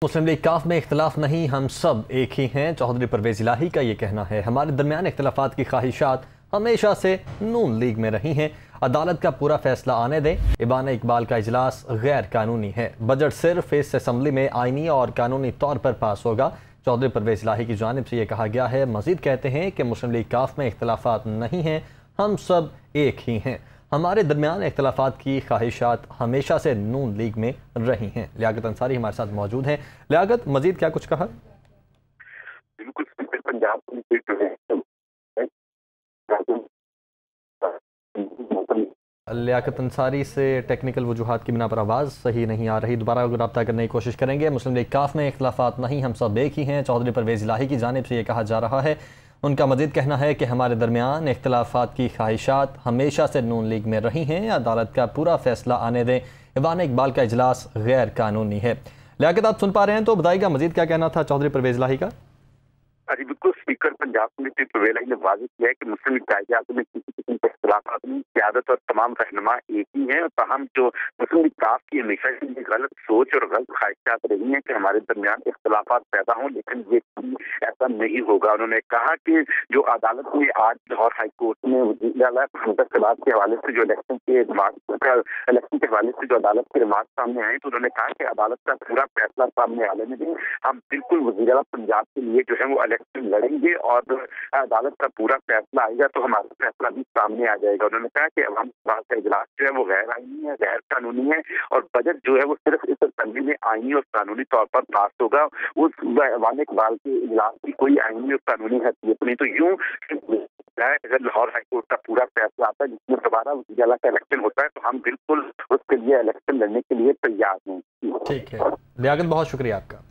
मुस्लिम league काफ में इख्तलाफ नहीं, हम सब एक ही हैं। चौधरी परवेज इलाही का ये कहना है। हमारे दरमियान इख्तलाफात की ख्वाहिशात हमेशा से नून लीग में रही हैं। अदालत का पूरा फैसला आने दें। इबान इकबाल का इजलास गैर कानूनी है। बजट सिर्फ इस असम्बली में आईनी और कानूनी तौर पर पास होगा। चौधरी परवेज इलाही की जानिब से ये कहा गया है। मजीद कहते हैं कि मुस्लिम लीग काफ में इख्तलाफात नहीं हैं, हम सब एक ही हैं। हमारे दरमियान इख्तलाफात की ख्वाहिशात हमेशा से नून लीग में रही हैं। लियाकत अंसारी हमारे साथ मौजूद हैं। लियाकत, मजीद क्या कुछ कहा? बिल्कुल, पंजाब लियाकत अंसारी से टेक्निकल वजूहात की बिना पर आवाज़ सही नहीं आ रही। दोबारा रब्ता करने की कोशिश करेंगे। मुस्लिम लीग काफ में इख्तलाफात नहीं, हम सब एक ही हैं। चौधरी परवेज इलाही की जानिब से ये कहा जा रहा है। उनका मजीद कहना है कि हमारे दरमियान इख्तलाफात की ख्वाहिशात हमेशा से नून लीग में रही हैं। अदालत का पूरा फैसला आने दें। इबान इकबाल का इजलास गैर कानूनी है। लियाकत, आप सुन पा रहे हैं तो बताइएगा मजीद क्या कहना था चौधरी परवेज इलाही का? अभी बिल्कुल स्पीकर पंजाब कमेटी परवेज इलाही ने वाज़ेह किया है कि मुस्लिम लीग कायदे में किसी किस्म के इख्तलाफात नहीं, क़यादत और तमाम रहनुमा एक ही हैं। ताहम जो मुस्लिम लीग काफ की हमेशा से गलत सोच और गलत ख्वाहिशात रही हैं कि हमारे दरमियान इख्तलाफात पैदा हों, लेकिन ये ऐसा नहीं होगा। उन्होंने कहा कि जो अदालत ने आज लाहौर हाई कोर्ट में हमजा सलाद के हवाले से जो इलेक्शन के हवाले से जो अदालत के रिमार्क सामने आए, तो उन्होंने कहा कि अदालत का पूरा फैसला सामने आने में दें। हम बिल्कुल वज़ीर आला पंजाब के लिए जो है वो इलेक्शन लड़ेंगे और अदालत का पूरा फैसला आएगा तो हमारा फैसला भी सामने आ जाएगा। उन्होंने कहा कि अवाम का इजलास जो है वो गैर आईनी है, गैर कानूनी है और बजट जो है वो सिर्फ इस असेंबली में आईनी और कानूनी तौर पर पास होगा। उस इबान इकबाल के इजलास की कोई आईनी और कानूनी हैसियत नहीं। तो यूं अगर लाहौर हाई कोर्ट का पूरा फैसला आता है जिसमें दोबारा वज़ीर आला का इलेक्शन होता है तो हम बिल्कुल उसके लिए इलेक्शन लड़ने के लिए तैयार हैं। ठीक है लियाकत, बहुत शुक्रिया आपका।